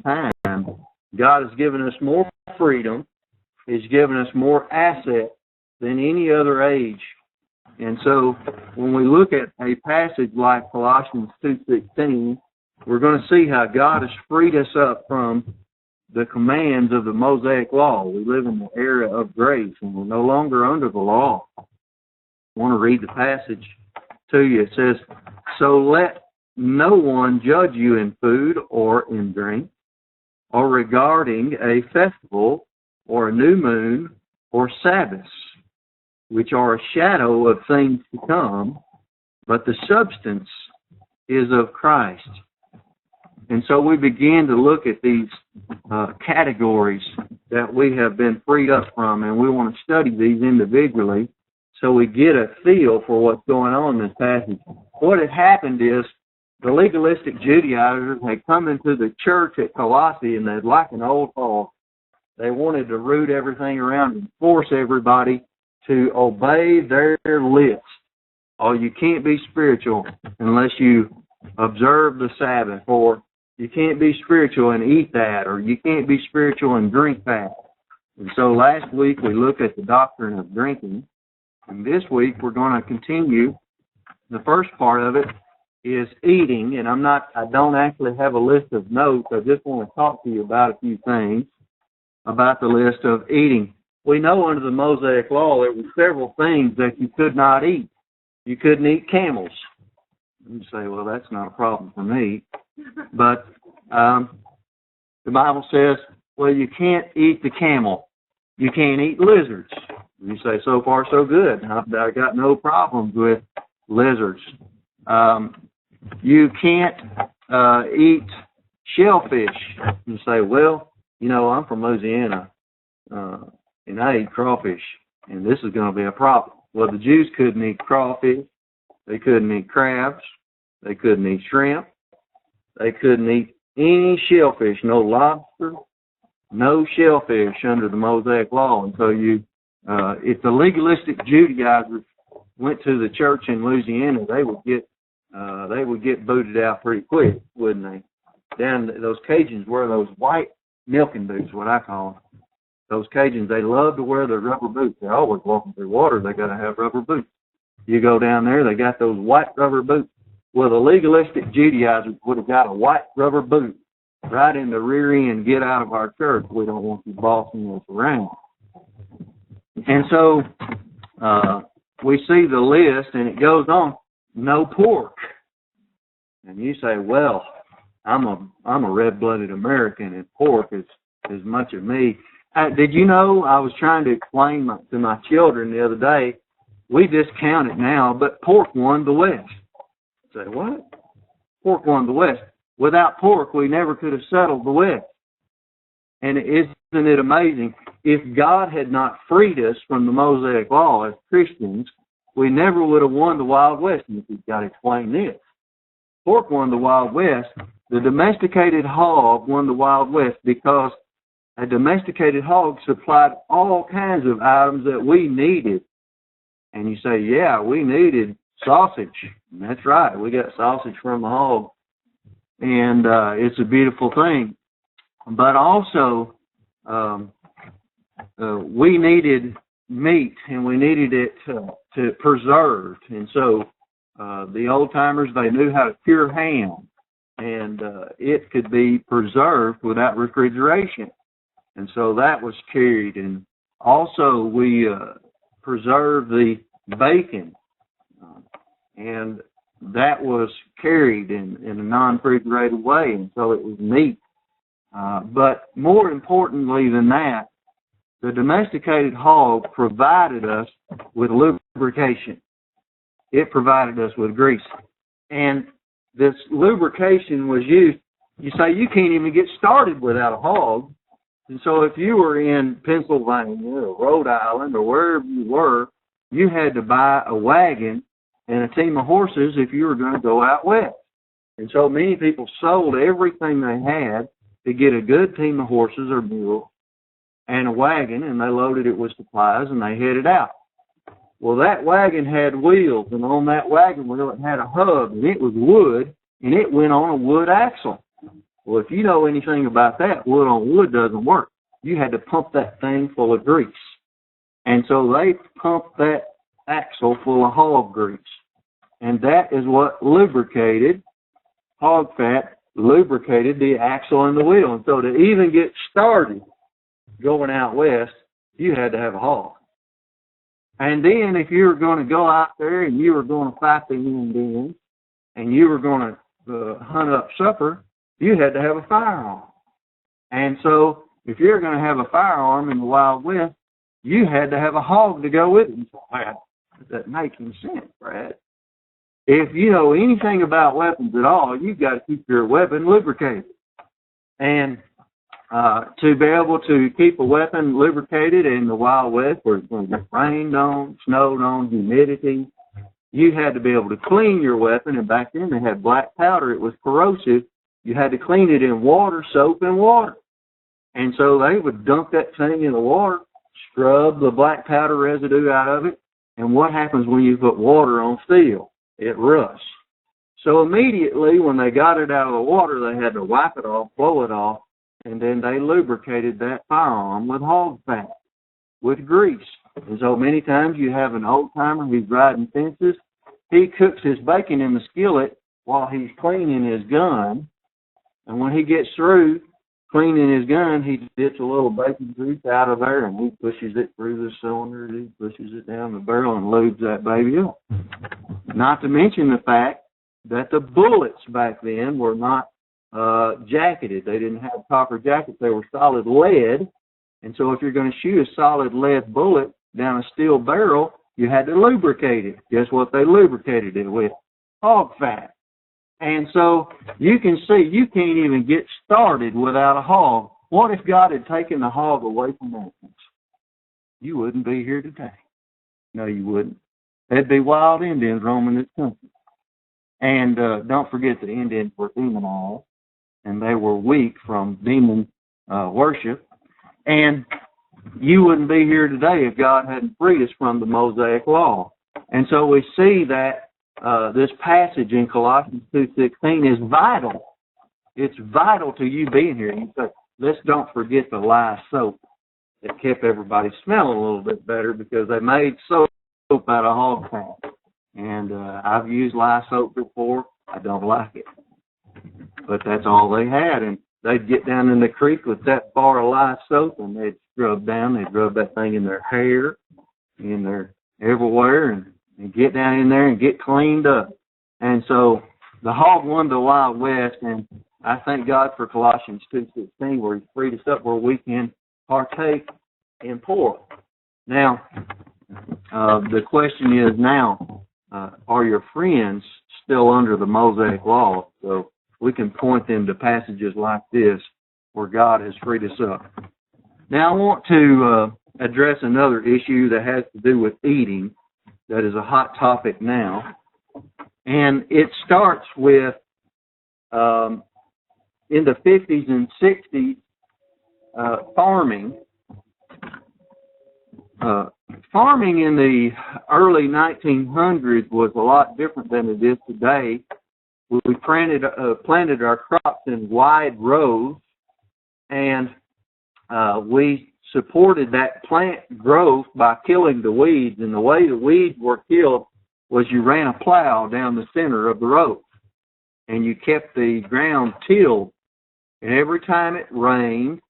time. God has given us more freedom. He's given us more assets than any other age. And so when we look at a passage like Colossians 2:16, we're going to see how God has freed us up from the commands of the Mosaic law. We live in the era of grace, and we're no longer under the law. I want to read the passage to you. It says, "So let no one judge you in food or in drink, or regarding a festival or a new moon or Sabbaths, which are a shadow of things to come, but the substance is of Christ." And so we begin to look at these categories that we have been freed up from, and we want to study these individually so we get a feel for what's going on in this passage. What had happened is the legalistic Judaizers had come into the church at Colossae, and they'd like an old hog. They wanted to root everything around and force everybody to obey their list. Oh, you can't be spiritual unless you observe the Sabbath, or you can't be spiritual and eat that, or you can't be spiritual and drink that. And so last week we looked at the doctrine of drinking, and this week we're going to continue. The first part of it is eating, and I don't actually have a list of notes. I just want to talk to you about a few things about the list of eating. We know under the Mosaic law there were several things that you could not eat. You couldn't eat camels. You say, well, that's not a problem for me. But the Bible says, well, you can't eat the camel. You can't eat lizards. You say, so far so good. I've got no problems with lizards. You can't eat shellfish. You say, well, I'm from Louisiana, and I eat crawfish, and this is going to be a problem. Well, the Jews couldn't eat crawfish. They couldn't eat crabs. They couldn't eat shrimp. They couldn't eat any shellfish, no lobster, no shellfish under the Mosaic law. And so if the legalistic Judaizers went to the church in Louisiana, they would get booted out pretty quick, wouldn't they? Down those Cajuns wear those white milking boots, what I call them. Those Cajuns, they love to wear their rubber boots. They're always walking through water. They got to have rubber boots. You go down there, they got those white rubber boots. Well, the legalistic Judaizers would have got a white rubber boot right in the rear end. Get out of our church. We don't want you bossing us around. And so we see the list, and it goes on. No pork. And you say, well, I'm a red-blooded American, and pork is much of me. Did you know, I was trying to explain to my children the other day, we discount it now, but pork won the West. Say, what? Pork won the West. Without pork, we never could have settled the West. And isn't it amazing? If God had not freed us from the Mosaic law as Christians, we never would have won the Wild West. And you've got to explain this. Pork won the Wild West. The domesticated hog won the Wild West because a domesticated hog supplied all kinds of items that we needed. And you say, yeah, we needed sausage. And that's right. We got sausage from the hog. And it's a beautiful thing. But also, we needed meat, and we needed it to preserved. And so the old-timers, they knew how to cure ham. And it could be preserved without refrigeration. And so that was carried. And also we preserved the bacon. And that was carried in a non-refrigerated way. And so it was meat. But more importantly than that, the domesticated hog provided us with lubrication. It provided us with grease. And this lubrication was used. You say you can't even get started without a hog. And so if you were in Pennsylvania or Rhode Island or wherever you were, you had to buy a wagon and a team of horses if you were going to go out west. And so many people sold everything they had to get a good team of horses or mules and a wagon, and they loaded it with supplies, and they headed out. Well, that wagon had wheels, and on that wagon wheel it had a hub, and it was wood, and it went on a wood axle. Well, if you know anything about that, wood on wood doesn't work. You had to pump that thing full of grease. And so they pumped that axle full of hog grease. And that is what lubricated, hog fat lubricated the axle and the wheel. And so to even get started going out west, you had to have a hog. And then if you were going to go out there and you were going to fight the Indians and you were going to hunt up supper, you had to have a firearm. And so if you're going to have a firearm in the Wild West, you had to have a hog to go with it. That makes any sense, Brad. If you know anything about weapons at all, you've got to keep your weapon lubricated. And to be able to keep a weapon lubricated in the Wild West, where it's going to get rained on, snowed on, humidity, you had to be able to clean your weapon. And back then they had black powder. It was corrosive. You had to clean it in water, soap, and water. And so they would dunk that thing in the water, scrub the black powder residue out of it. And what happens when you put water on steel? It rusts. So immediately when they got it out of the water, they had to wipe it off, blow it off, and then they lubricated that firearm with hog fat, with grease. And so many times you have an old-timer who's riding fences. He cooks his bacon in the skillet while he's cleaning his gun. And when he gets through cleaning his gun, he dips a little bacon grease out of there, and he pushes it through the cylinder. He pushes it down the barrel and lubes that baby up. Not to mention the fact that the bullets back then were not jacketed. They didn't have copper jackets. They were solid lead. And so if you're going to shoot a solid lead bullet down a steel barrel, you had to lubricate it. Guess what they lubricated it with? Hog fat. And so you can see you can't even get started without a hog. What if God had taken the hog away from Athens? You wouldn't be here today. No, you wouldn't. There'd be wild Indians roaming this country. And don't forget the Indians were demonized, and they were weak from demon worship. And you wouldn't be here today if God hadn't freed us from the Mosaic Law. And so we see that this passage in Colossians 2:16 is vital. It's vital to you being here. You say, let's don't forget the lye soap that kept everybody smelling a little bit better because they made soap out of hog fat. And I've used lye soap before. I don't like it. But that's all they had. And they'd get down in the creek with that bar of lye soap and they'd scrub down. They'd rub that thing in their hair, in their everywhere, and get down in there and get cleaned up. And so the hog won the Wild West, and I thank God for Colossians 2:16 where He freed us up where we can partake in pork. Now, the question is now, are your friends still under the Mosaic Law? So we can point them to passages like this where God has freed us up. Now I want to address another issue that has to do with eating that is a hot topic now. And it starts with, in the 50s and 60s, farming. Farming in the early 1900s was a lot different than it is today. We planted our crops in wide rows, and we supported that plant growth by killing the weeds. And the way the weeds were killed was you ran a plow down the center of the row, and you kept the ground tilled. And every time it rained,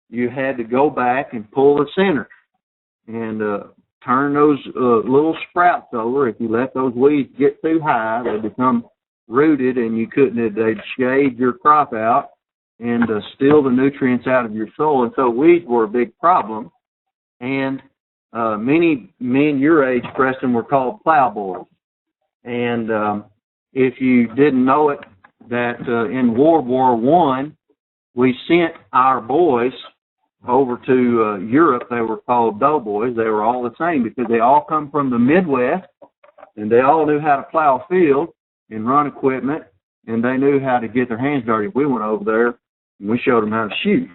you had to go back and pull the center and turn those little sprouts over. If you let those weeds get too high, they become rooted, and you couldn't. They'd shade your crop out and steal the nutrients out of your soil. And so weeds were a big problem. And many men your age, Preston, were called plowboys. And if you didn't know it, that in World War I, we sent our boys over to Europe. They were called doughboys. They were all the same because they all come from the Midwest, and they all knew how to plow a field and run equipment, and they knew how to get their hands dirty. We went over there, and we showed them how to shoot.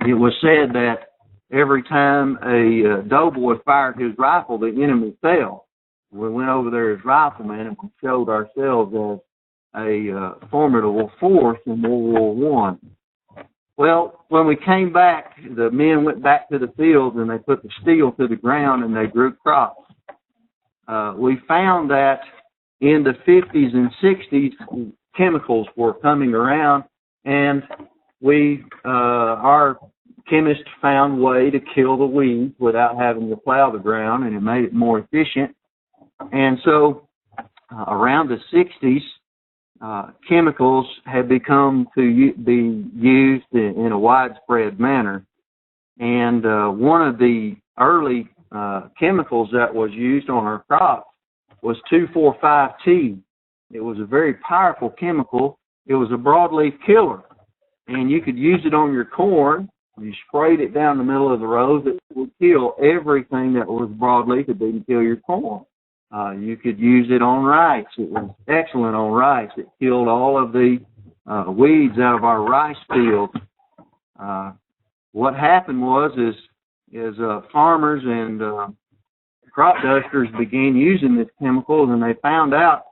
It was said that every time a doughboy fired his rifle, the enemy fell. We went over there as riflemen, and we showed ourselves as a formidable force in World War I. Well, when we came back, the men went back to the fields and they put the steel to the ground and they grew crops. We found that in the 50s and 60s, chemicals were coming around, and our chemists found a way to kill the weeds without having to plow the ground, and it made it more efficient. And so around the 60s, chemicals had become to be used in a widespread manner. And one of the early chemicals that was used on our crops was 2,4,5-T. It was a very powerful chemical. It was a broadleaf killer, and you could use it on your corn. You sprayed it down the middle of the rows. It would kill everything that was broadleaf. It didn't kill your corn. You could use it on rice. It was excellent on rice. It killed all of the weeds out of our rice fields. What happened was farmers and crop dusters began using this chemical, and they found out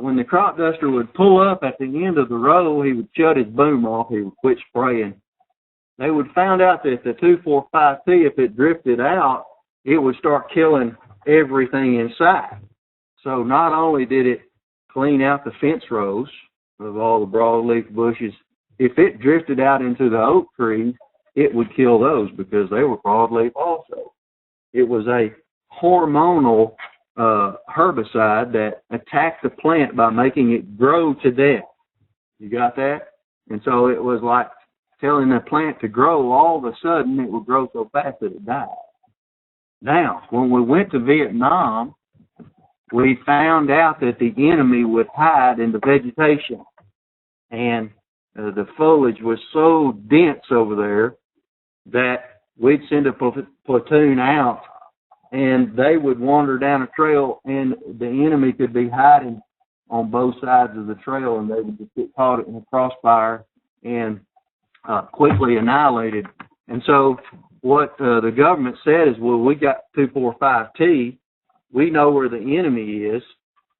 when the crop duster would pull up at the end of the row, he would shut his boom off. He would quit spraying. They would find out that the 2,4,5-T, if it drifted out, it would start killing everything inside. So not only did it clean out the fence rows of all the broadleaf bushes, if it drifted out into the oak trees, it would kill those because they were broadleaf also. It was a hormonal herbicide that attacked the plant by making it grow to death. You got that? And so it was like telling the plant to grow. All of a sudden, it would grow so fast that it died. Now, when we went to Vietnam, we found out that the enemy would hide in the vegetation. And the foliage was so dense over there that we'd send a platoon out, and they would wander down a trail, and the enemy could be hiding on both sides of the trail, and they would just get caught in a crossfire and quickly annihilated. And so what the government said is, well, we got 2,4,5-T. We know where the enemy is.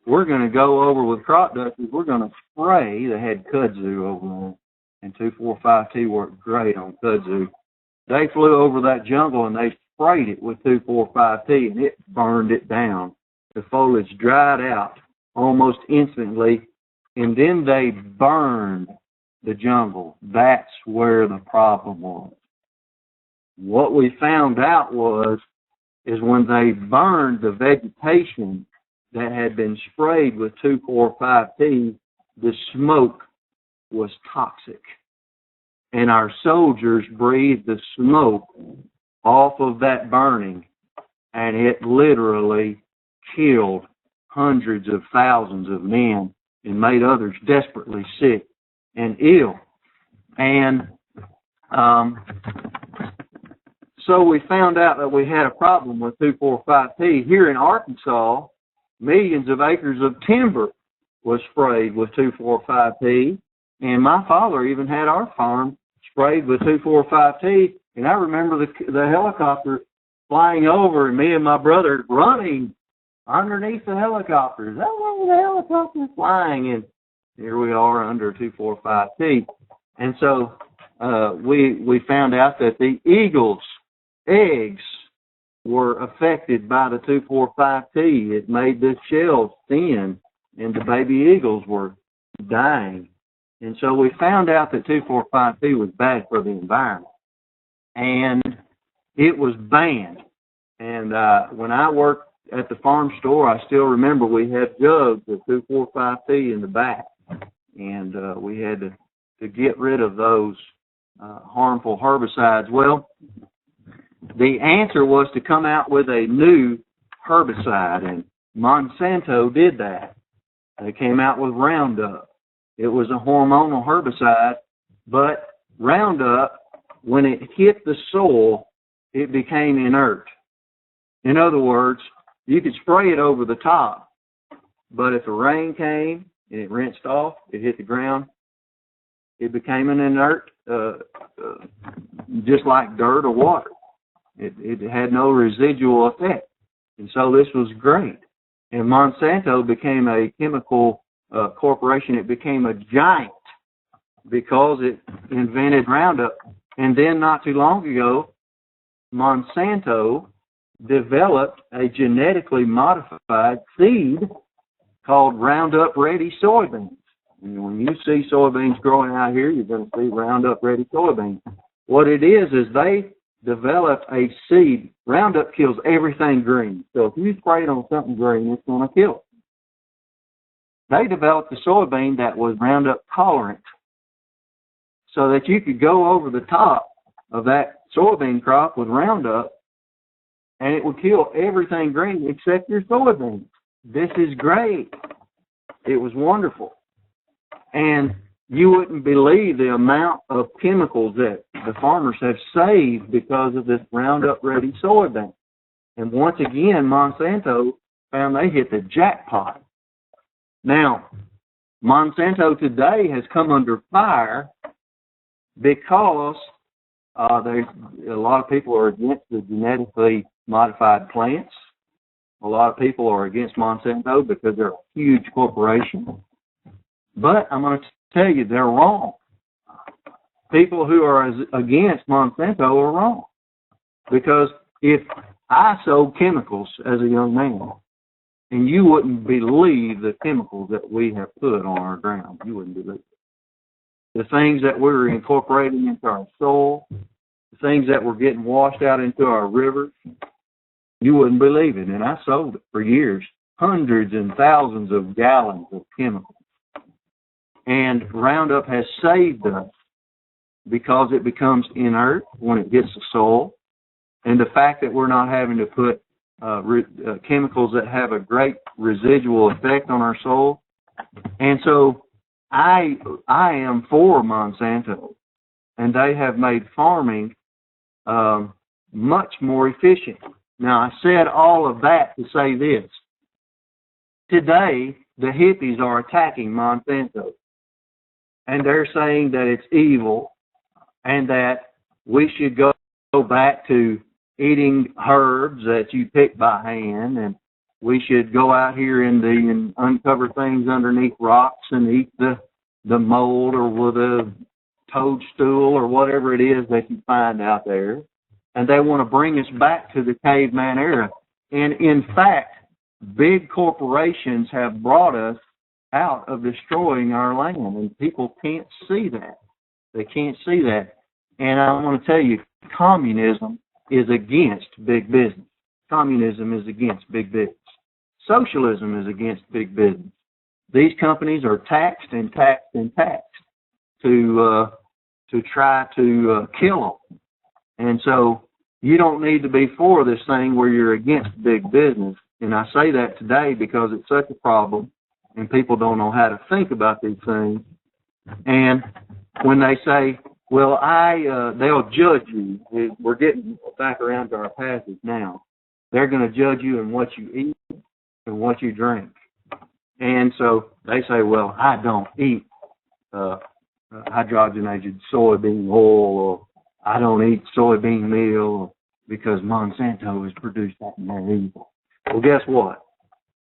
We're going to go over with crop dusters. We're going to spray. They had kudzu over there, and 2,4,5-T worked great on kudzu. They flew over that jungle, and they sprayed it with 2,4,5-T, and it burned it down. The foliage dried out almost instantly, and then they burned the jungle. That's where the problem was. What we found out is when they burned the vegetation that had been sprayed with 2,4,5-T, the smoke was toxic. And our soldiers breathed the smoke off of that burning, and it literally killed hundreds of thousands of men and made others desperately sick and ill. And so we found out that we had a problem with 2,4,5-T. Here in Arkansas, millions of acres of timber was sprayed with 2,4,5-T, and my father even had our farm sprayed with 2,4,5-T, and I remember the helicopter flying over, and me and my brother running underneath the helicopters. Oh, the helicopter's flying, and here we are under 2,4,5-T. And so we found out that the eagles' eggs were affected by the 2,4,5-T. It made the shells thin, and the baby eagles were dying. And so we found out that 2,4,5-T was bad for the environment, and it was banned. And when I worked at the farm store, I still remember we had jugs of 2,4,5-T in the back, and we had to get rid of those harmful herbicides. Well, the answer was to come out with a new herbicide, and Monsanto did that. They came out with Roundup. It was a hormonal herbicide, but Roundup, when it hit the soil, it became inert. In other words, you could spray it over the top, but if the rain came and it rinsed off, it hit the ground, it became an inert, just like dirt or water. It had no residual effect. And so this was great. And Monsanto became a chemical corporation. It became a giant because it invented Roundup. And then not too long ago, Monsanto developed a genetically modified seed called Roundup Ready soybeans. And when you see soybeans growing out here, you're going to see Roundup Ready soybeans. What it is they developed a seed. Roundup kills everything green. So if you spray it on something green, it's going to kill it. They developed a soybean that was Roundup tolerant so that you could go over the top of that soybean crop with Roundup and it would kill everything green except your soybeans. This is great. It was wonderful. And you wouldn't believe the amount of chemicals that the farmers have saved because of this Roundup Ready soybean. And once again, Monsanto found they hit the jackpot. Now, Monsanto today has come under fire because there's a lot of people are against the genetically modified plants. A lot of people are against Monsanto because they're a huge corporation. But I'm going to tell you, they're wrong. People who are against Monsanto are wrong. Because if I sold chemicals as a young man, and you wouldn't believe the chemicals that we have put on our ground, you wouldn't believe it. The things that we're incorporating into our soil, the things that we're getting washed out into our rivers, you wouldn't believe it. And I sold it for years, hundreds and thousands of gallons of chemicals. And Roundup has saved us because it becomes inert when it gets the soil. And the fact that we're not having to put chemicals that have a great residual effect on our soil. And so I am for Monsanto. And they have made farming much more efficient. Now, I said all of that to say this. Today, the hippies are attacking Monsanto. And they're saying that it's evil and that we should go back to eating herbs that you pick by hand, and we should go out here and uncover things underneath rocks and eat the mold or the toadstool or whatever it is that you find out there. And they want to bring us back to the caveman era. And in fact, big corporations have brought us out of destroying our land, and people can't see that. They can't see that. And I want to tell you, communism is against big business. Communism is against big business. Socialism is against big business. These companies are taxed and taxed and taxed to try to kill them. And so you don't need to be for this thing where you're against big business. And I say that today because it's such a problem and people don't know how to think about these things. And when they say, well, they'll judge you. We're getting back around to our passage now. They're going to judge you in what you eat and what you drink. And so they say, well, I don't eat hydrogenated soybean oil, or I don't eat soybean meal because Monsanto has produced that and they're evil. Well, guess what?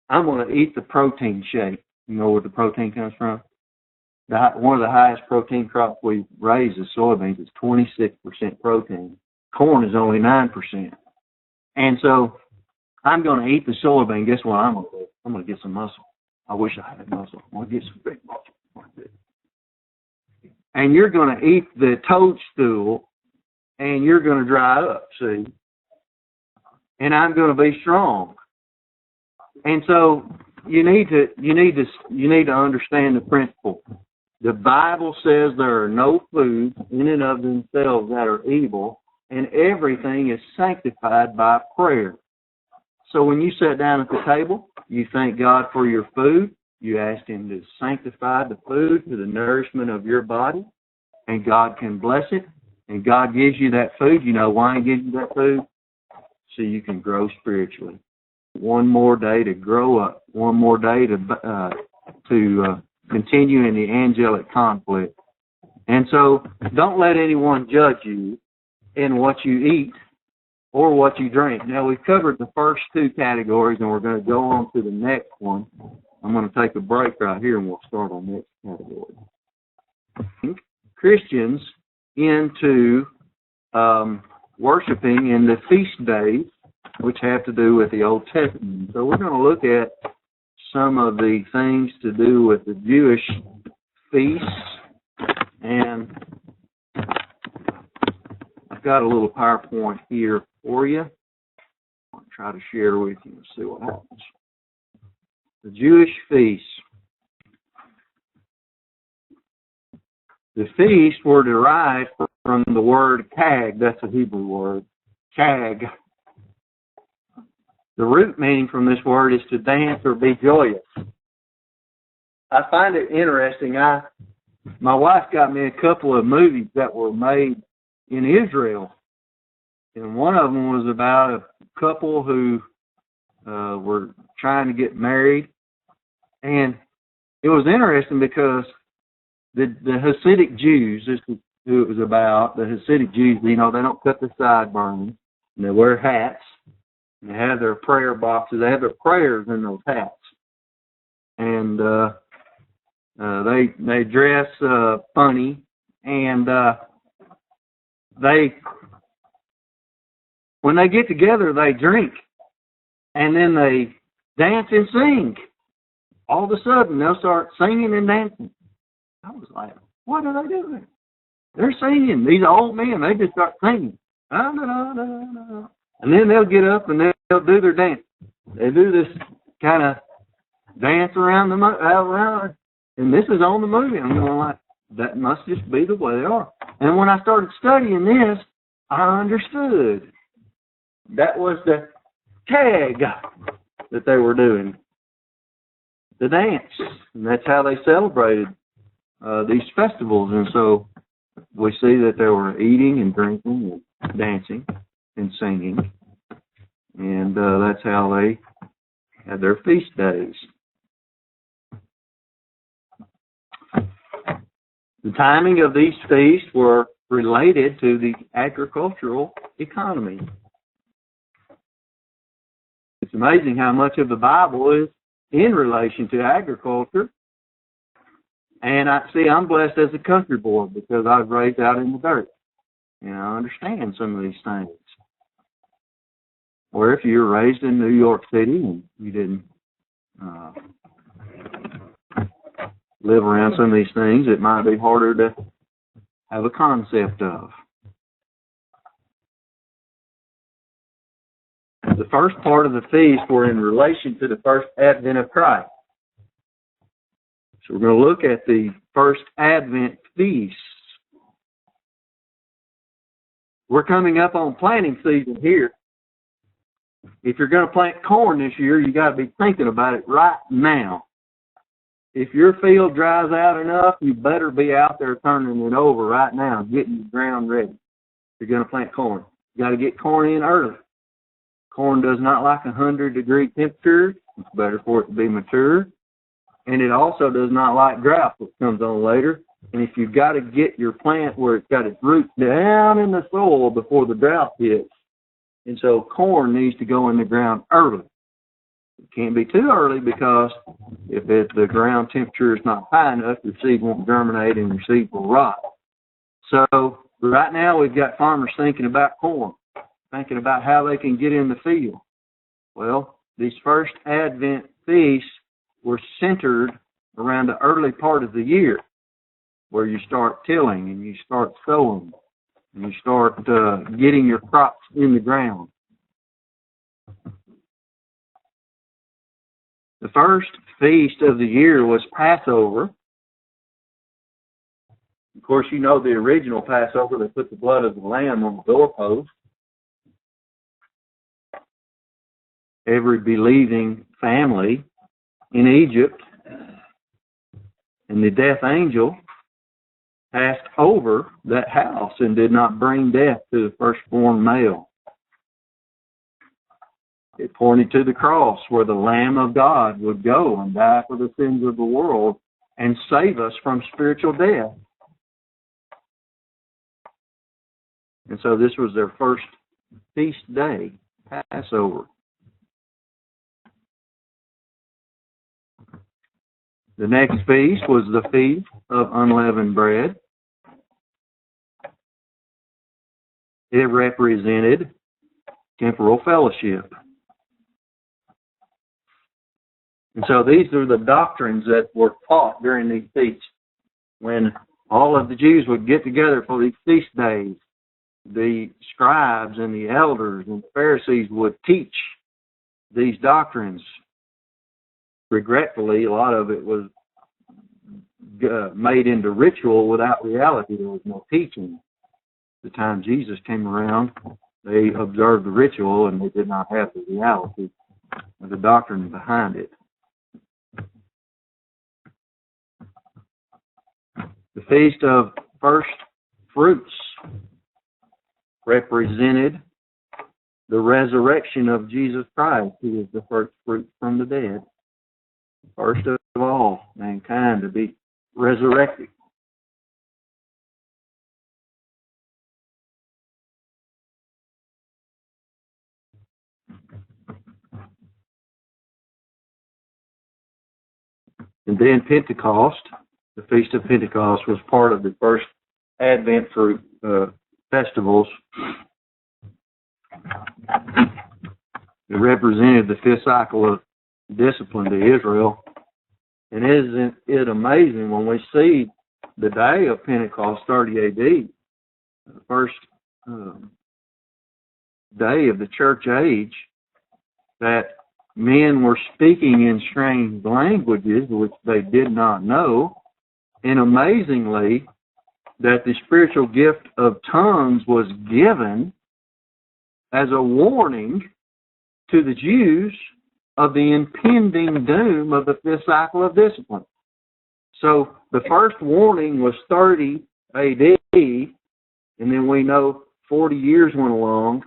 I'm going to eat the protein shake. You know where the protein comes from? One of the highest protein crops we raise is soybeans. It's 26% protein. Corn is only 9%. And so I'm going to eat the soybean. Guess what I'm going to do? I'm going to get some muscle. I wish I had muscle. I'm going to get some big muscle. And you're going to eat the toadstool, and you're going to dry up, see? And I'm going to be strong. And so you need to understand the principle. The Bible says there are no foods in and of themselves that are evil, and everything is sanctified by prayer. So when you sit down at the table, you thank God for your food. You ask Him to sanctify the food to the nourishment of your body, and God can bless it. And God gives you that food. You know why He gives you that food? So you can grow spiritually. One more day to grow up. One more day to continue in the angelic conflict. And so don't let anyone judge you in what you eat or what you drink. Now, we've covered the first two categories, and we're going to go on to the next one. I'm going to take a break right here and we'll start on next category. Christians into worshiping in the feast days, which have to do with the Old Testament. So we're going to look at some of the things to do with the Jewish feasts. And I've got a little PowerPoint here for you. I'll try to share with you and see what happens. The Jewish feasts. The feasts were derived from the word kag. That's a Hebrew word. Kag. The root meaning from this word is to dance or be joyous. I find it interesting. My wife got me a couple of movies that were made in Israel. And one of them was about a couple who were trying to get married. And it was interesting because the Hasidic Jews, this is who it was about, the Hasidic Jews, they don't cut their sideburns, and they wear hats, and they have their prayer boxes, they have their prayers in those hats. And they dress funny, and when they get together, they drink, and then they dance and sing. All of a sudden, they'll start singing and dancing. I was like, what are they doing? They're singing. These old men, they just start singing. And then they'll get up and they'll do their dance. They do this kind of dance around and this is on the movie. I'm going like, that must just be the way they are. And when I started studying this, I understood. That was the tag that they were doing. The dance. And that's how they celebrated these festivals. And so we see that they were eating and drinking and dancing and singing. And that's how they had their feast days. The timing of these feasts were related to the agricultural economy. It's amazing how much of the Bible is in relation to agriculture. And I'm blessed as a country boy because I was raised out in the dirt. And I understand some of these things. Or if you were raised in New York City and you didn't live around some of these things, it might be harder to have a concept of. The first part of the feast were in relation to the first advent of Christ. So we're going to look at the first Advent feasts. We're coming up on planting season here. If you're going to plant corn this year, you got to be thinking about it right now. If your field dries out enough, you better be out there turning it over right now, getting the ground ready. If you're going to plant corn, you got to get corn in early. Corn does not like 100-degree temperatures. It's better for it to be mature. And it also does not like drought, which comes on later. And if you've got to get your plant where it's got its roots down in the soil before the drought hits. And so corn needs to go in the ground early. It can't be too early because if the ground temperature is not high enough, your seed won't germinate and your seed will rot. So right now we've got farmers thinking about corn, thinking about how they can get in the field. Well, these first Advent feasts were centered around the early part of the year where you start tilling and you start sowing and you start getting your crops in the ground. The first feast of the year was Passover. Of course, you know the original Passover, they put the blood of the lamb on the doorpost. Every believing family in Egypt, and the death angel passed over that house and did not bring death to the firstborn male. It pointed to the cross where the Lamb of God would go and die for the sins of the world and save us from spiritual death. And so this was their first feast day, Passover. The next feast was the Feast of Unleavened Bread. It represented temporal fellowship. And so these are the doctrines that were taught during these feasts. When all of the Jews would get together for these feast days, the scribes and the elders and the Pharisees would teach these doctrines. Regretfully, a lot of it was made into ritual without reality. There was no teaching. The time Jesus came around, they observed the ritual and they did not have the reality of the doctrine behind it. The Feast of First Fruits represented the resurrection of Jesus Christ, who is the first fruit from the dead. First of all, mankind to be resurrected. And then Pentecost, the Feast of Pentecost, was part of the first Advent fruit festivals. It represented the fifth cycle of discipline to Israel. And isn't it amazing when we see the day of Pentecost, 30 A.D., the first day of the church age, that men were speaking in strange languages which they did not know, and amazingly, that the spiritual gift of tongues was given as a warning to the Jews of the impending doom of the fifth cycle of discipline. So the first warning was 30 A.D., and then we know 40 years went along,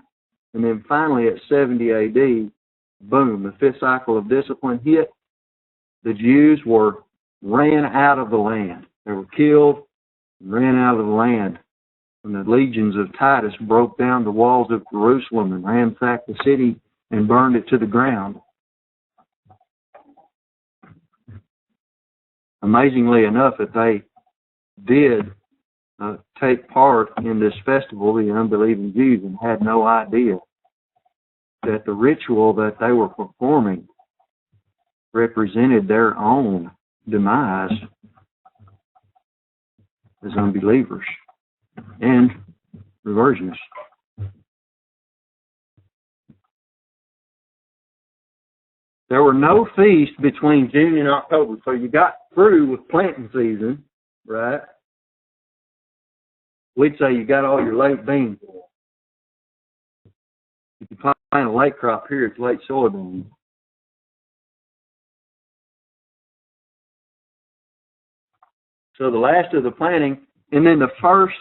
and then finally at 70 A.D., boom, the fifth cycle of discipline hit. The Jews ran out of the land. They were killed and ran out of the land. When the legions of Titus broke down the walls of Jerusalem and ransacked the city and burned it to the ground. Amazingly enough, that they did take part in this festival, the unbelieving Jews, and had no idea that the ritual that they were performing represented their own demise as unbelievers and reversionists. There were no feasts between June and October, so you got through with planting season, right? We'd say you got all your late beans. If you plant a late crop here, it's late soybeans. So the last of the planting, and then the first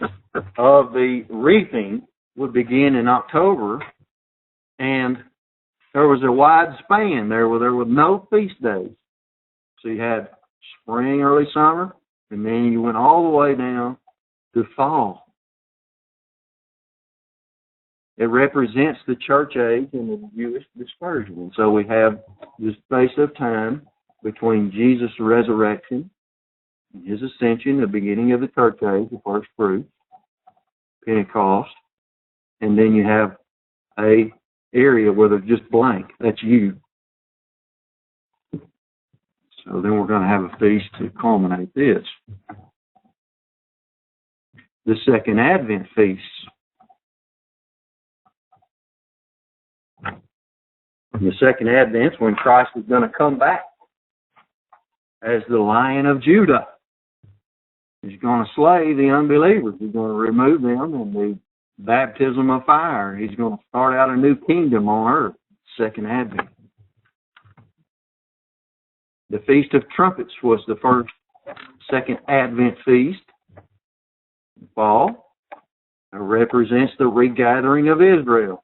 of the reaping would begin in October, and there was a wide span. There were no feast days. So you had spring, early summer, and then you went all the way down to fall. It represents the church age and the Jewish dispersion. And so we have this space of time between Jesus' resurrection and his ascension, the beginning of the church age, the first fruit, Pentecost, and then you have a area where they're just blank. That's you. So then we're going to have a feast to culminate this. The second Advent feast. The second Advent is when Christ is going to come back as the Lion of Judah. He's going to slay the unbelievers. He's going to remove them in the baptism of fire. He's going to start out a new kingdom on earth. Second Advent. The Feast of Trumpets was the second Advent feast. Fall. It represents the regathering of Israel.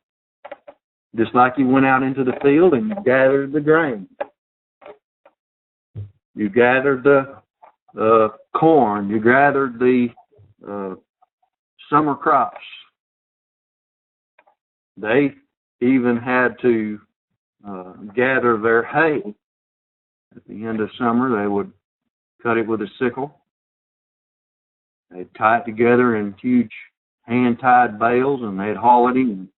Just like you went out into the field and you gathered the grain. You gathered the corn. You gathered the summer crops. They even had to gather their hay. At the end of summer, they would cut it with a sickle. They'd tie it together in huge hand-tied bales, and they'd haul it in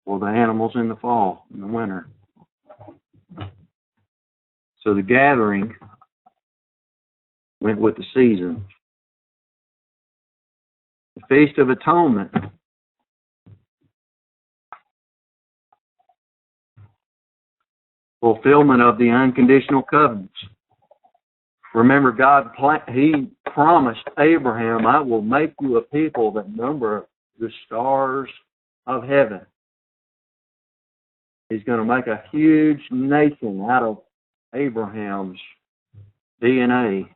for the animals in the fall, in the winter. So the gathering went with the season. The Feast of Atonement fulfillment of the unconditional covenants. Remember, He promised Abraham, I will make you a people that number the stars of heaven. He's going to make a huge nation out of Abraham's DNA.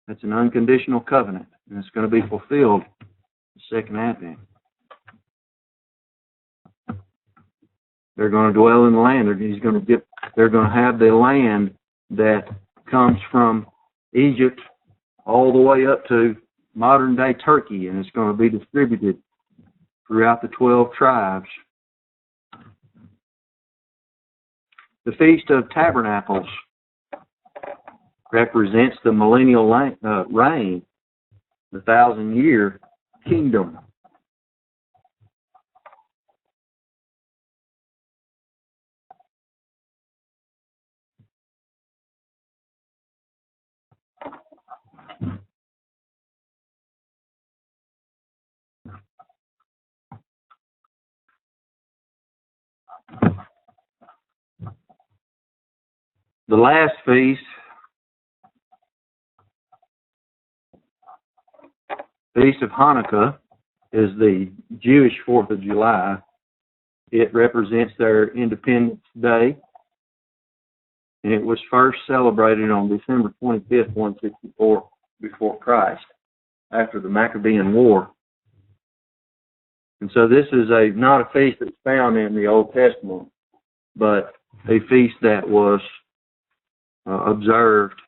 That's an unconditional covenant, and it's going to be fulfilled the second advent. They're going to dwell in the land. They're going to have the land that comes from Egypt all the way up to modern-day Turkey, and it's going to be distributed throughout the 12 tribes. The Feast of Tabernacles represents the millennial reign, the 1,000-year kingdom. The last feast, Feast of Hanukkah, is the Jewish 4th of July. It represents their Independence Day, and it was first celebrated on December 25th, 164 before Christ, after the Maccabean War. And so this is not a feast that's found in the Old Testament, but a feast that was observed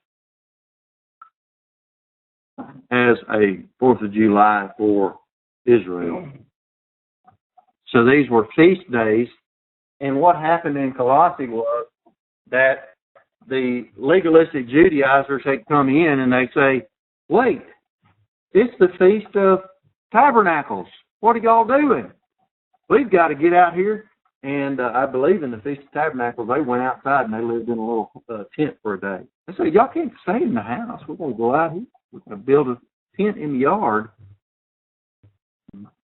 as a 4th of July for Israel. So these were feast days, and what happened in Colossae was that the legalistic Judaizers had come in and they say, wait, it's the Feast of Tabernacles. What are y'all doing? We've got to get out here. And I believe in the Feast of Tabernacles, they went outside and they lived in a little tent for a day. They said, y'all can't stay in the house. We're going to go out here. We're going to build a tent in the yard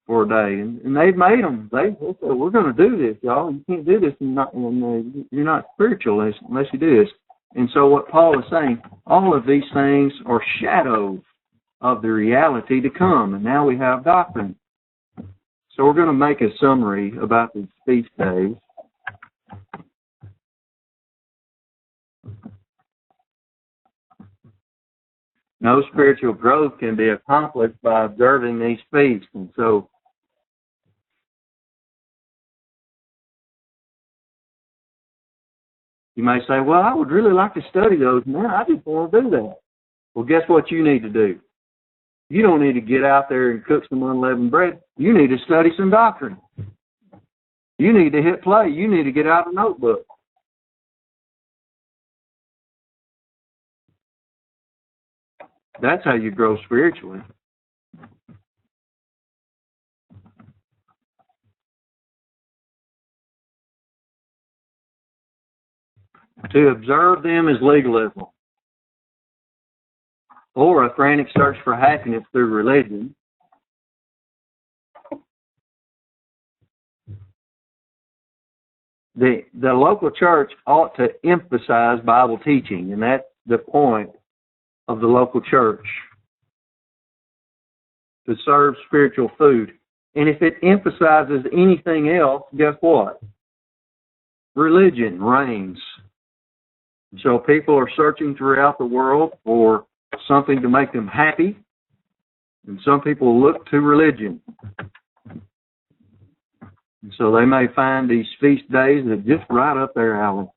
for a day. And they made them. They said, we're going to do this, y'all. You can't do this. You're not spiritual unless you do this. And so what Paul is saying, all of these things are shadows of the reality to come. And now we have doctrine. So we're going to make a summary about these feast days. No spiritual growth can be accomplished by observing these feasts. And so you may say, well, I would really like to study those now. I just want to do that. Well, guess what you need to do? You don't need to get out there and cook some unleavened bread. You need to study some doctrine. You need to hit play. You need to get out a notebook. That's how you grow spiritually. To observe them is legalism, or a frantic search for happiness through religion. The local church ought to emphasize Bible teaching, and that's the point of the local church, to serve spiritual food. And if it emphasizes anything else, guess what? Religion reigns. So people are searching throughout the world for something to make them happy, and some people look to religion. And so they may find these feast days that just right up their alley.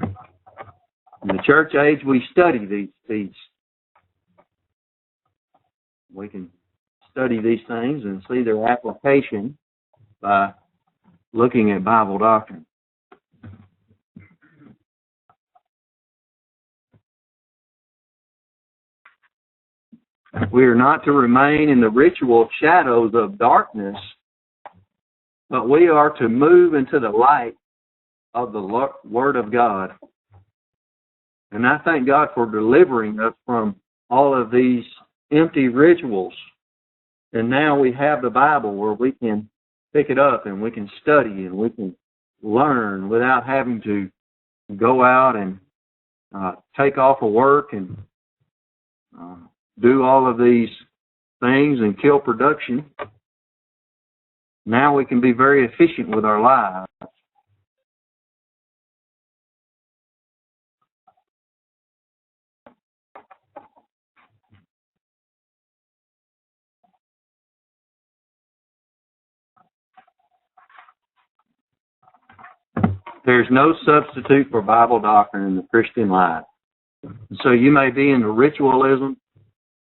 In the church age, we study these feasts. We can study these things and see their application by looking at Bible doctrine. We are not to remain in the ritual shadows of darkness, but we are to move into the light of the Word of God. And I thank God for delivering us from all of these empty rituals. And now we have the Bible where we can pick it up and we can study and we can learn without having to go out and take off of work and do all of these things and kill production. Now we can be very efficient with our lives. There's no substitute for Bible doctrine in the Christian life. So you may be into ritualism,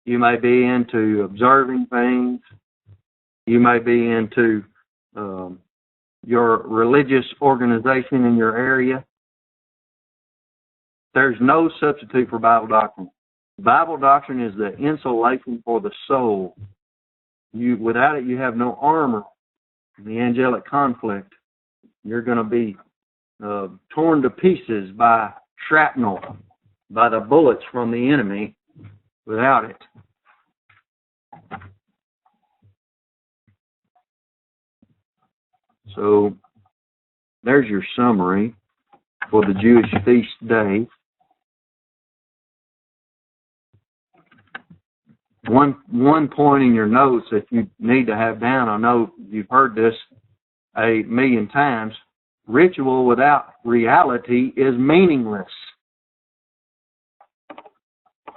you may be into observing things, you may be into your religious organization in your area. There's no substitute for Bible doctrine. Bible doctrine is the insulation for the soul. Without it, you have no armor in the angelic conflict. You're going to be torn to pieces by shrapnel, by the bullets from the enemy without it. So there's your summary for the Jewish feast day. One point in your notes that you need to have down, I know you've heard this a million times, ritual without reality is meaningless.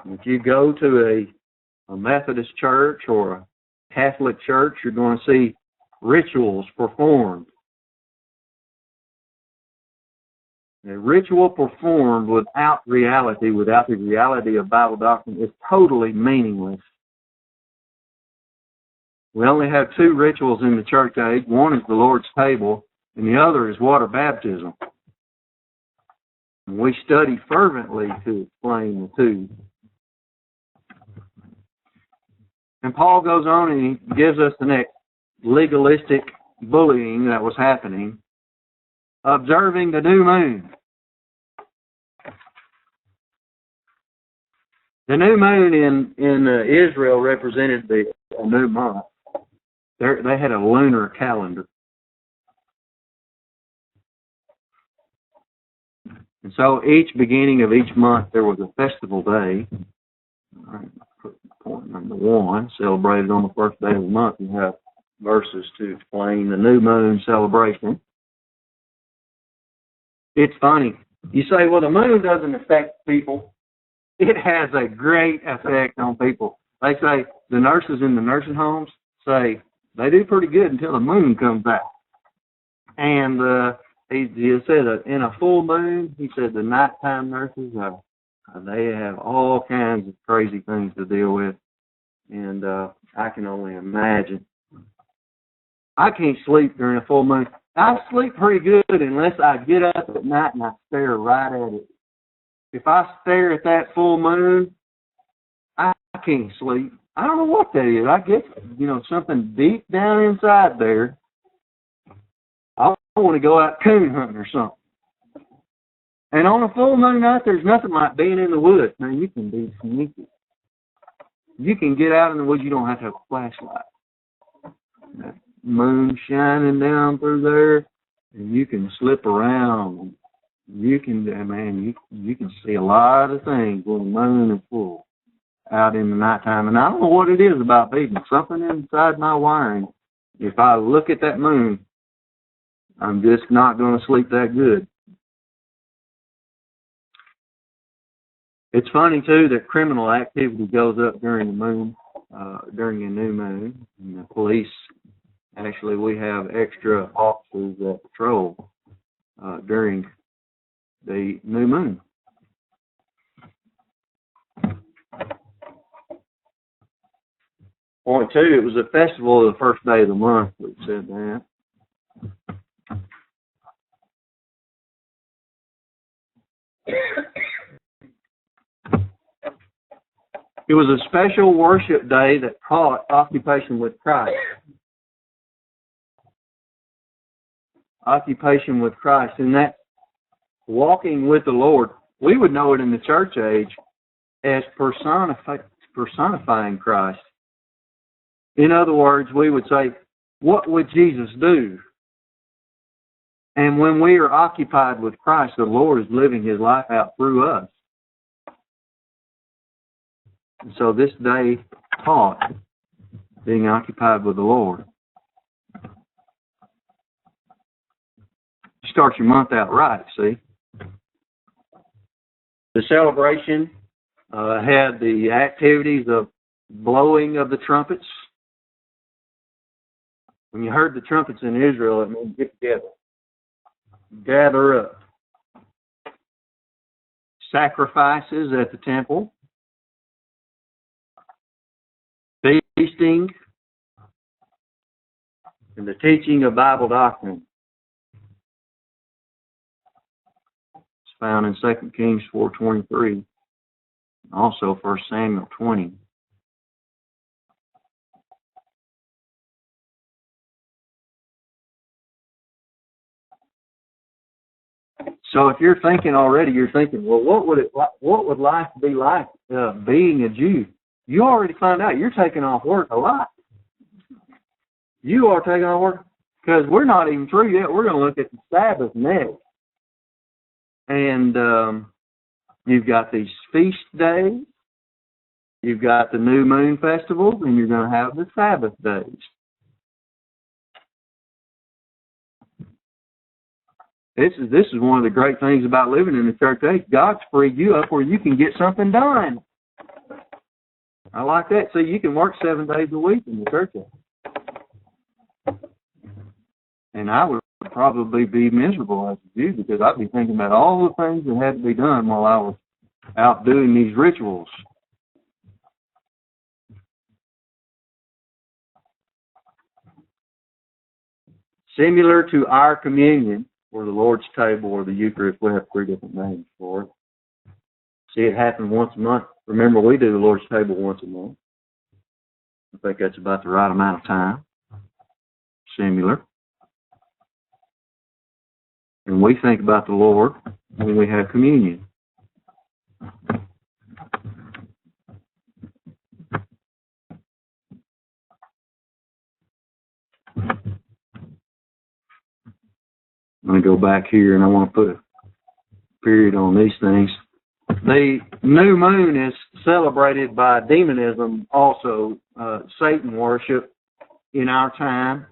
If you go to a Methodist church or a Catholic church, you're going to see rituals performed. A ritual performed without reality, without the reality of Bible doctrine, is totally meaningless. We only have two rituals in the church age. One is the Lord's table, and the other is water baptism. And we study fervently to explain the two. And Paul goes on and he gives us the next legalistic bullying that was happening. Observing the new moon. The new moon in Israel represented a new month. They had a lunar calendar. And so each beginning of each month there was a festival day. All right, point number 1, celebrated on the first day of the month. You have verses to explain the new moon celebration. It's funny. You say, well, the moon doesn't affect people. It has a great effect on people. They say, the nurses in the nursing homes say, they do pretty good until the moon comes out. And he said that in a full moon, he said the nighttime nurses, they have all kinds of crazy things to deal with. And I can only imagine. I can't sleep during a full moon. I sleep pretty good unless I get up at night and I stare right at it. If I stare at that full moon, I can't sleep. I don't know what that is. I guess, something deep down inside there. I want to go out coon hunting or something. And on a full moon night, there's nothing like being in the woods. Now, you can be sneaky. You can get out in the woods. You don't have to have a flashlight. That moon shining down through there, and you can slip around. You can, you can see a lot of things when the moon is full out in the nighttime. And I don't know what it is about people. Something inside my wiring. If I look at that moon, I'm just not going to sleep that good. It's funny, too, that criminal activity goes up during the moon, during a new moon. And the police, actually, we have extra officers that patrol during the new moon. Point 2, it was a festival of the first day of the month, we said that. It was a special worship day that taught occupation with Christ. Occupation with Christ. And that walking with the Lord, we would know it in the church age as personifying Christ. In other words, we would say, what would Jesus do? And when we are occupied with Christ, the Lord is living His life out through us. And so this day taught being occupied with the Lord. Start your month out right, see? The celebration had the activities of blowing of the trumpets. When you heard the trumpets in Israel, it meant get together. Gather up. Sacrifices at the temple. Feasting. And the teaching of Bible doctrine. It's found in 2 Kings 4:23. Also 1 Samuel 20. So if you're thinking already, you're thinking, well, what would life be like being a Jew? You already found out you're taking off work a lot. You are taking off work because we're not even through yet. We're going to look at the Sabbath next. And you've got these feast days. You've got the new moon festivals, and you're going to have the Sabbath days. This is one of the great things about living in the church age. God's freed you up where you can get something done. I like that. So you can work 7 days a week in the church age. And I would probably be miserable as a Jew because I'd be thinking about all the things that had to be done while I was out doing these rituals. Similar to our communion, or the Lord's table, or the Eucharist, we have 3 different names for it. See it happen once a month. Remember, we do the Lord's table once a month. I think that's about the right amount of time. Similar. And we think about the Lord when we have communion. I'm going to go back here and I want to put a period on these things. The new moon is celebrated by demonism, also Satan worship in our time.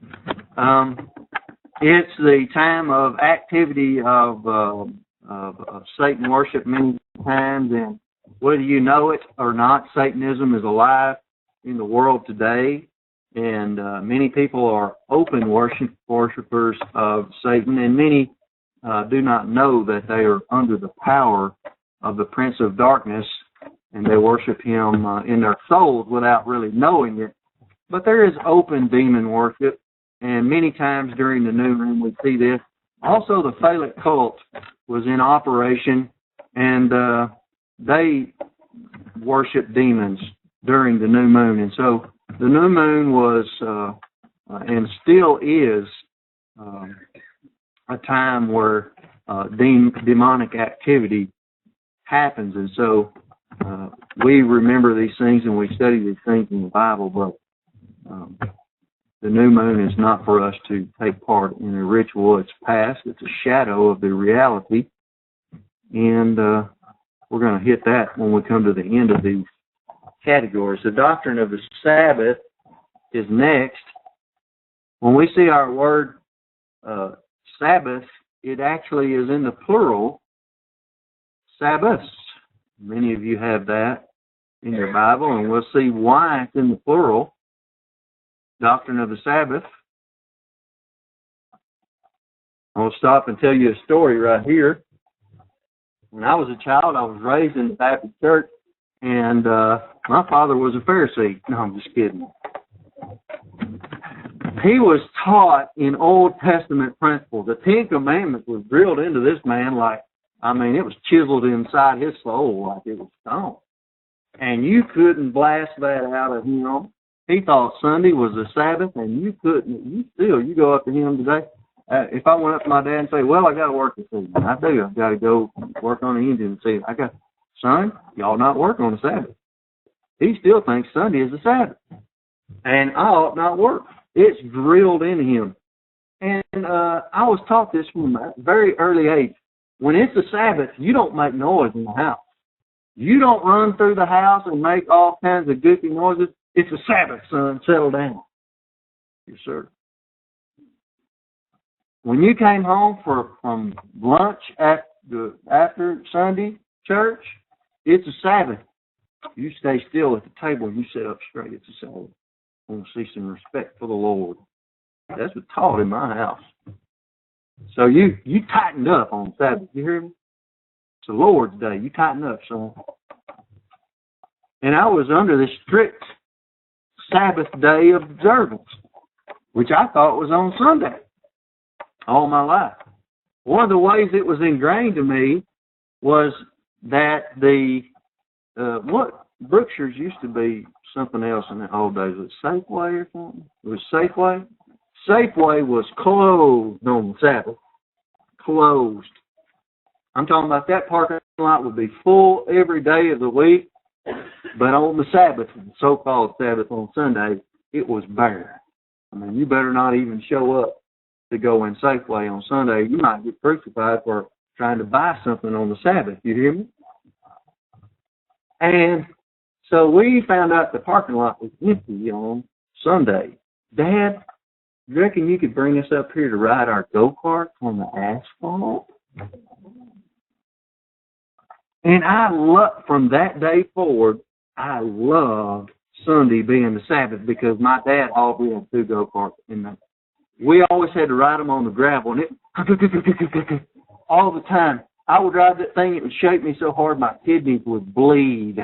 It's the time of activity of Satan worship many times, and whether you know it or not, Satanism is alive in the world today. And many people are open worshipers of Satan, and many do not know that they are under the power of the Prince of Darkness, and they worship him in their souls without really knowing it. But there is open demon worship, and many times during the new moon we see this. Also, the Phallic cult was in operation, and they worship demons during the new moon, and so the new moon was, and still is, a time where demonic activity happens. And so we remember these things and we study these things in the Bible, but the new moon is not for us to take part in a ritual. It's past. It's a shadow of the reality. And we're going to hit that when we come to the end of these categories. The doctrine of the Sabbath is next. When we see our word Sabbath, it actually is in the plural, Sabbaths. Many of you have that in your Bible, and we'll see why it's in the plural. Doctrine of the Sabbath. I'll stop and tell you a story right here. When I was a child, I was raised in the Baptist church, and my father was a Pharisee. No, I'm just kidding. He was taught in Old Testament principles. The 10 Commandments was drilled into this man like, I mean, it was chiseled inside his soul like it was stone. And you couldn't blast that out of him. He thought Sunday was the Sabbath, and you couldn't. You go up to him today. If I went up to my dad and say, well, I got to work this evening. I do. I got to go work on the engine and see. Son, y'all not work on the Sabbath. He still thinks Sunday is the Sabbath. And I ought not work. It's drilled into him. And I was taught this from a very early age. When it's the Sabbath, you don't make noise in the house. You don't run through the house and make all kinds of goofy noises. It's the Sabbath, son. Settle down. Yes, sir. When you came home from lunch after Sunday church, it's a Sabbath. You stay still at the table and you sit up straight. It's a Sabbath. I want to see some respect for the Lord. That's what's taught in my house. So you tightened up on Sabbath. You hear me? It's the Lord's day. You tighten up, son. And I was under this strict Sabbath day observance, which I thought was on Sunday all my life. One of the ways it was ingrained to me was that what Brookshire's used to be something else in the old days. Was it Safeway or something? It was Safeway. Safeway was closed on the Sabbath. Closed. I'm talking about that parking lot would be full every day of the week, but on the Sabbath, the so-called Sabbath on Sunday, it was bare. I mean, you better not even show up to go in Safeway on Sunday. You might get crucified for trying to buy something on the Sabbath. You hear me? And so we found out the parking lot was empty on Sunday. Dad, you reckon you could bring us up here to ride our go-kart on the asphalt? And from that day forward, I loved Sunday being the Sabbath because my dad always had 2 go-karts. And we always had to ride them on the gravel. And it, all the time, I would ride that thing, it would shake me so hard my kidneys would bleed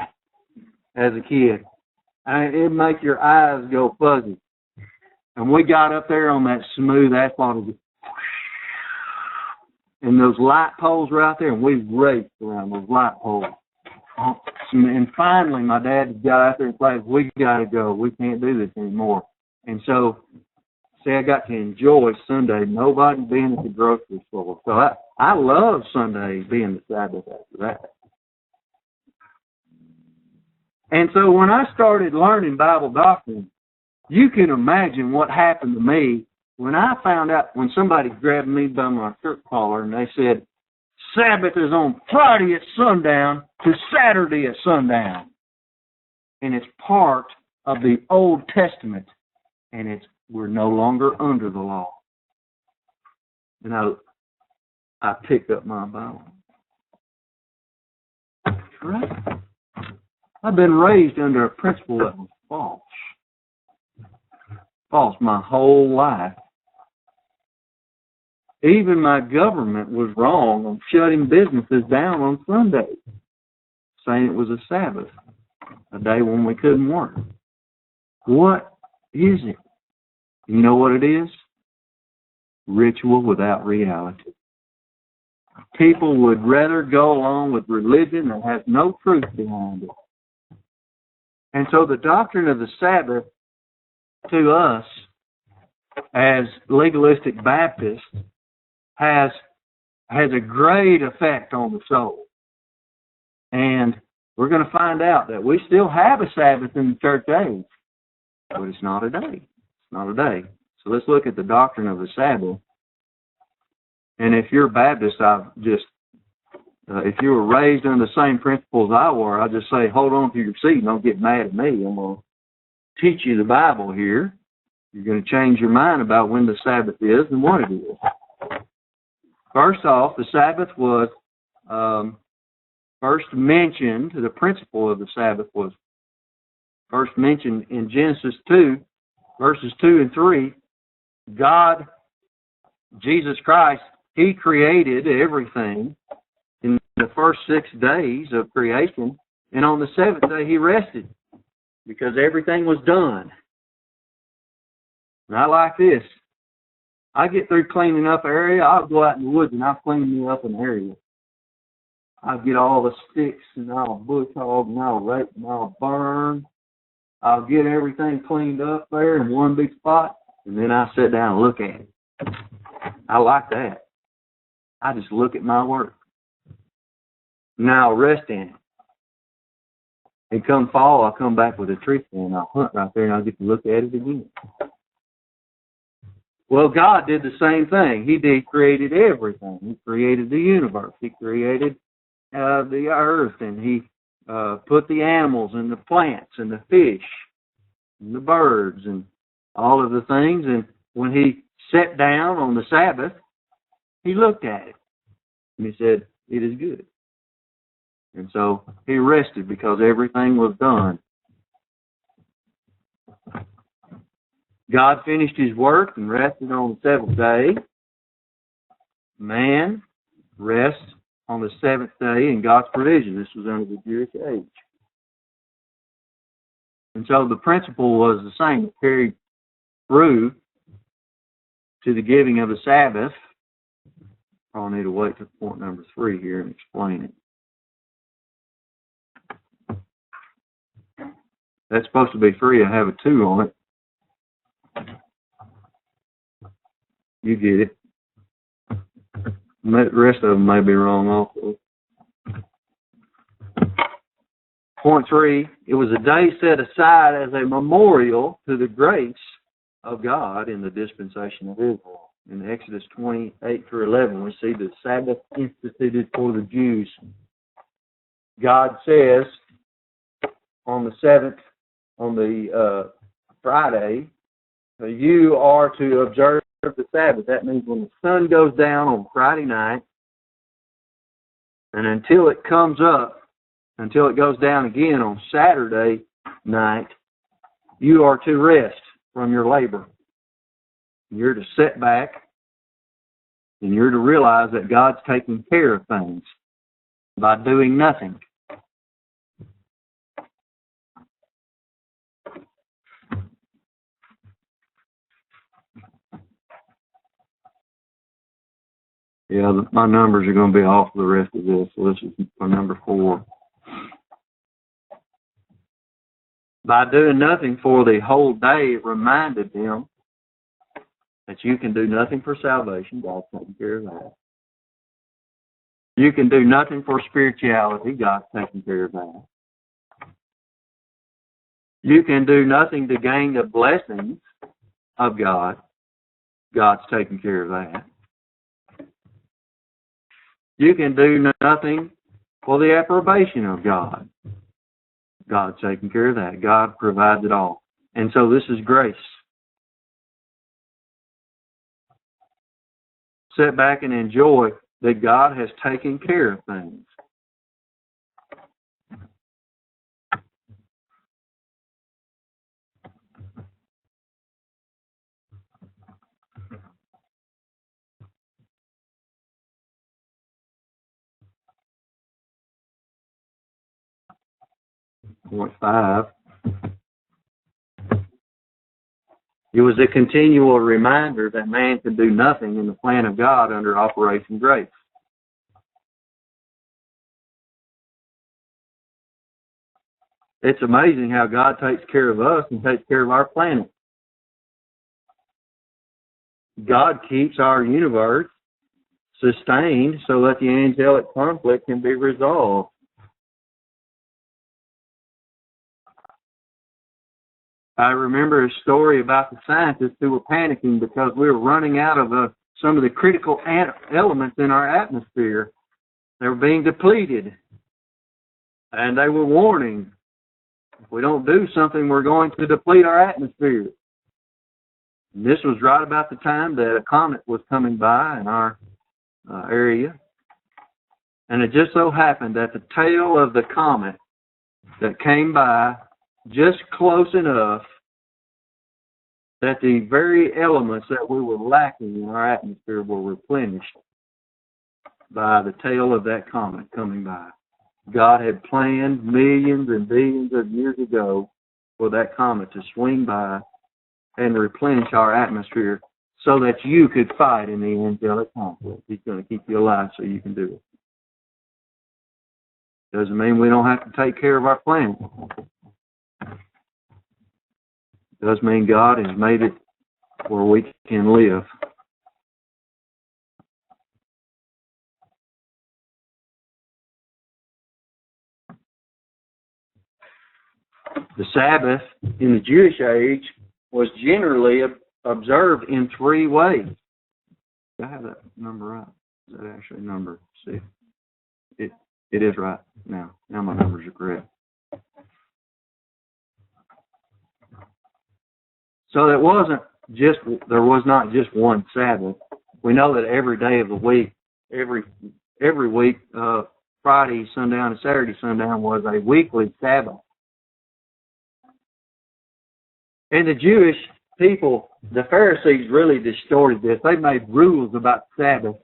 as a kid. And it'd make your eyes go fuzzy. And we got up there on that smooth asphalt and those light poles were out there, and we raced around those light poles. And finally, my dad got out there and said, we got to go. We can't do this anymore. And so, I got to enjoy Sunday, nobody being at the grocery store. So I love Sunday being the Sabbath after that. And so when I started learning Bible doctrine, you can imagine what happened to me when I found out, when somebody grabbed me by my shirt collar and they said, Sabbath is on Friday at sundown to Saturday at sundown. And it's part of the Old Testament. And we're no longer under the law. And I picked up my Bible. Right? I've been raised under a principle that was false. False my whole life. Even my government was wrong on shutting businesses down on Sunday, saying it was a Sabbath, a day when we couldn't work. What is it? You know what it is? Ritual without reality. People would rather go along with religion that has no truth behind it. And so the doctrine of the Sabbath to us as legalistic Baptists has a great effect on the soul. And we're going to find out that we still have a Sabbath in the church age, but it's not a day. It's not a day. So let's look at the doctrine of the Sabbath. And if you're a Baptist, if you were raised under the same principles I were, I just say, hold on to your seat and don't get mad at me. I'm going to teach you the Bible here. You're going to change your mind about when the Sabbath is and what it is. First off, the Sabbath was first mentioned, the principle of the Sabbath was first mentioned in Genesis 2, verses 2 and 3. God, Jesus Christ, He created everything in the first 6 days of creation, and on the 7th day He rested because everything was done. And I like this. I get through cleaning up an area, I'll go out in the woods and I'll clean me up an area. I'll get all the sticks and I'll bush hog and I'll rape and I'll burn. I'll get everything cleaned up there in one big spot, and then I sit down and look at it. I like that. I just look at my work. Now I'll rest in it. And come fall, I'll come back with a tree stand and I'll hunt right there and I'll get to look at it again. Well, God did the same thing. He created everything. He created the universe. He created the earth, and He put the animals and the plants and the fish and the birds and all of the things. And when He sat down on the Sabbath, He looked at it and He said, "It is good." And so He rested because everything was done. God finished His work and rested on the seventh day. Man rests on the seventh day in God's provision. This was under the Jewish age. And so the principle was the same. It carried through to the giving of the Sabbath. I'll need to wait to point number 3 here and explain it. That's supposed to be 3. I have a 2 on it. You get it. The rest of them may be wrong also. Point 3, it was a day set aside as a memorial to the grace of God in the dispensation of Israel. In Exodus 28-11, we see the Sabbath instituted for the Jews. God says on the 7th, on the Friday, you are to observe the Sabbath. That means when the sun goes down on Friday night, and until it comes up, until it goes down again on Saturday night, you are to rest from your labor. You're to sit back, and you're to realize that God's taking care of things by doing nothing. Yeah, my numbers are going to be off the rest of this, so this is for number 4. By doing nothing for the whole day, it reminded them that you can do nothing for salvation. God's taking care of that. You can do nothing for spirituality. God's taking care of that. You can do nothing to gain the blessings of God. God's taking care of that. You can do nothing for the approbation of God. God's taking care of that. God provides it all. And so this is grace. Sit back and enjoy that God has taken care of things. Point 5. It was a continual reminder that man could do nothing in the plan of God under Operation Grace. It's amazing how God takes care of us and takes care of our planet. God keeps our universe sustained so that the angelic conflict can be resolved. I remember a story about the scientists who were panicking because we were running out of some of the critical elements in our atmosphere. They were being depleted. And they were warning, if we don't do something, we're going to deplete our atmosphere. And this was right about the time that a comet was coming by in our area. And it just so happened that the tail of the comet that came by just close enough that the very elements that we were lacking in our atmosphere were replenished by the tail of that comet coming by. God had planned millions and billions of years ago for that comet to swing by and replenish our atmosphere so that you could fight in the angelic conflict. He's going to keep you alive so you can do it. Doesn't mean we don't have to take care of our planet. It does mean God has made it where we can live. The Sabbath in the Jewish age was generally observed in 3 ways. Do I have that number right? Is that actually number? See, it is right now. Now my numbers are correct. So there was not just one Sabbath. We know that every day of the week, every week, Friday sundown and Saturday sundown was a weekly Sabbath. And the Jewish people, the Pharisees really distorted this. They made rules about Sabbath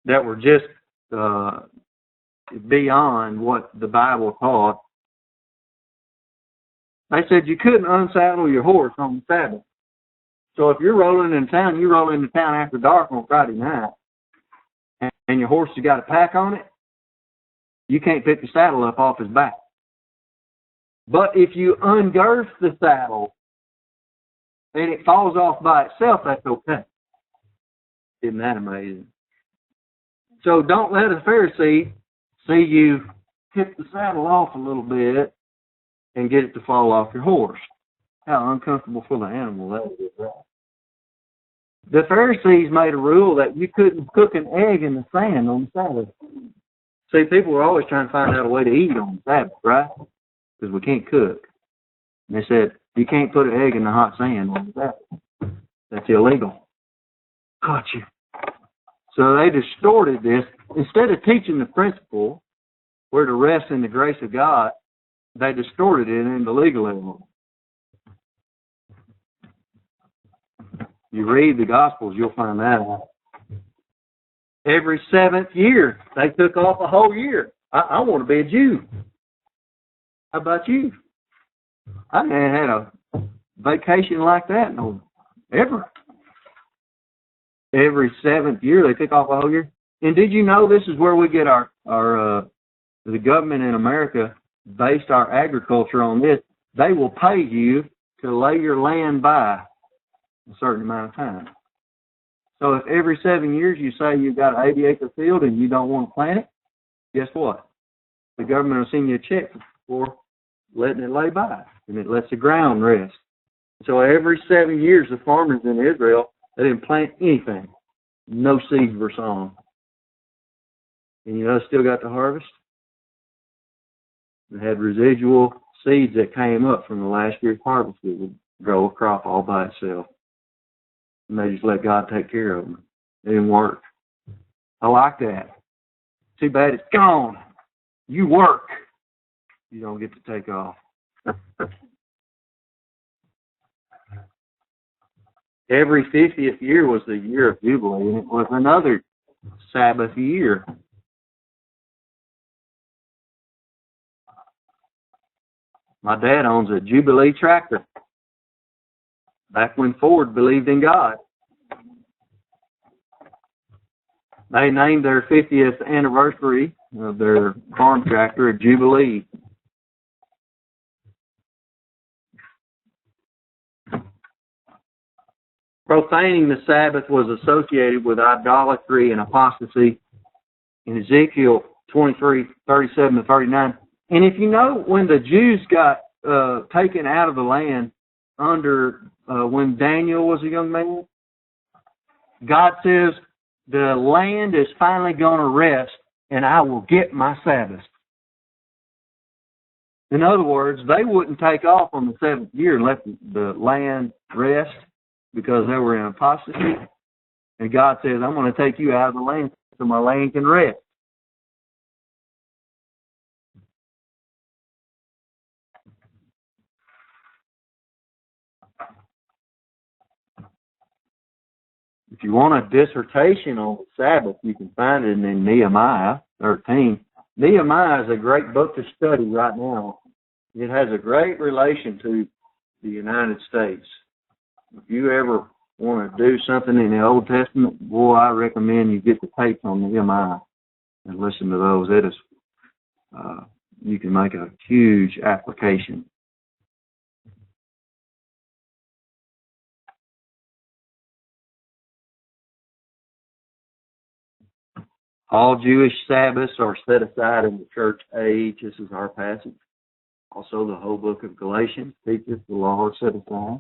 that were just beyond what the Bible taught. They said you couldn't unsaddle your horse on the Sabbath. So if you're rolling into town, you roll into town after dark on Friday night, and your horse has got a pack on it, you can't pick the saddle up off his back. But if you ungirth the saddle and it falls off by itself, that's okay. Isn't that amazing? So don't let a Pharisee see you tip the saddle off a little bit and get it to fall off your horse. How uncomfortable for the animal that is, right? The Pharisees made a rule that you couldn't cook an egg in the sand on the Sabbath. See, people were always trying to find out a way to eat on the Sabbath, right? Because we can't cook. And they said, you can't put an egg in the hot sand on the Sabbath. That's illegal. Caught you. So they distorted this. Instead of teaching the principle, we're to rest in the grace of God, they distorted it into legalism. You read the Gospels, you'll find that out. Every 7th year, they took off a whole year. I want to be a Jew. How about you? I haven't had a vacation like that ever. Every 7th year, they took off a whole year. And did you know this is where we get the government in America based our agriculture on this? They will pay you to lay your land by a certain amount of time. So if every 7 years you say you've got an 80-acre field and you don't want to plant it, guess what? The government will send you a check for letting it lay by, and it lets the ground rest. So every 7 years, the farmers in Israel, they didn't plant anything. No seeds were sown. And you know, still got the harvest. They had residual seeds that came up from the last year's harvest that would grow a crop all by itself. And they just let God take care of them. It didn't work. I like that. Too bad it's gone. You work. You don't get to take off. Every 50th year was the year of Jubilee, and it was another Sabbath year. My dad owns a Jubilee tractor. Back when Ford believed in God. They named their 50th anniversary of their farm tractor a Jubilee. Profaning the Sabbath was associated with idolatry and apostasy in Ezekiel 23:37-39. And if you know, when the Jews got taken out of the land under when Daniel was a young man, God says, the land is finally going to rest and I will get my Sabbath. In other words, they wouldn't take off on the 7th year and let the land rest because they were in apostasy. And God says, I'm going to take you out of the land so my land can rest. If you want a dissertation on the Sabbath, you can find it in Nehemiah 13. Nehemiah is a great book to study right now. It has a great relation to the United States. If you ever want to do something in the Old Testament, boy, I recommend you get the tapes on Nehemiah and listen to those. It is you can make a huge application. All Jewish Sabbaths are set aside in the church age. This is our passage. Also, the whole book of Galatians teaches the law is set aside.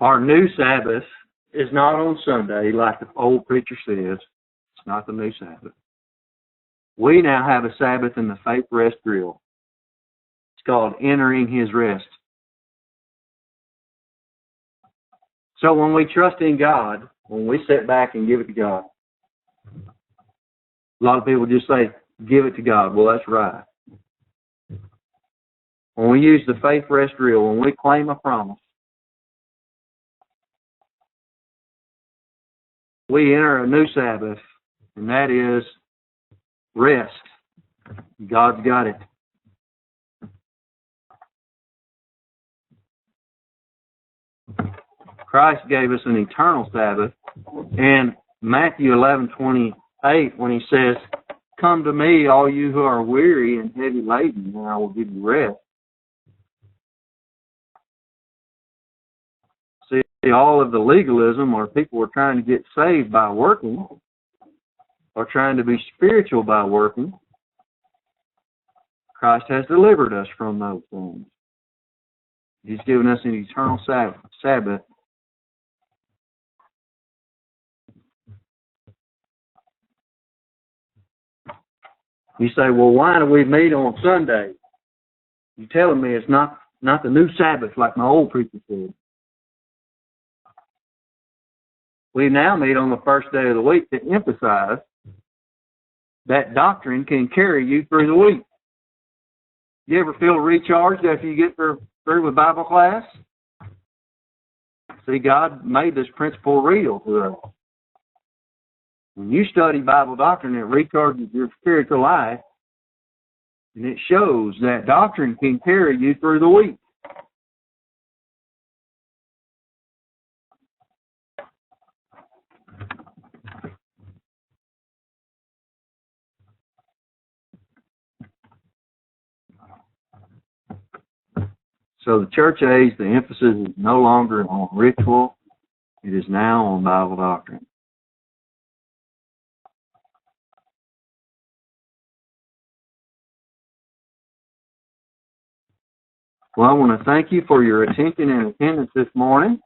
Our new Sabbath is not on Sunday, like the old preacher says. It's not the new Sabbath. We now have a Sabbath in the faith rest drill. It's called entering His rest. So when we trust in God, when we sit back and give it to God, a lot of people just say, give it to God. Well, that's right. When we use the faith rest drill, when we claim a promise, we enter a new Sabbath, and that is rest. God's got it. Christ gave us an eternal Sabbath. And Matthew 11:28, when He says, come to me, all you who are weary and heavy laden, and I will give you rest. See, all of the legalism, or people are trying to get saved by working, or trying to be spiritual by working, Christ has delivered us from those things. He's given us an eternal Sabbath. You say, well, why do we meet on Sunday? You're telling me it's not the new Sabbath like my old preacher said. We now meet on the first day of the week to emphasize that doctrine can carry you through the week. You ever feel recharged after you get through with Bible class? See, God made this principle real to us. When you study Bible doctrine, it recharges your spiritual life, and it shows that doctrine can carry you through the week. So the church age, the emphasis is no longer on ritual. It is now on Bible doctrine. Well, I want to thank you for your attention and attendance this morning.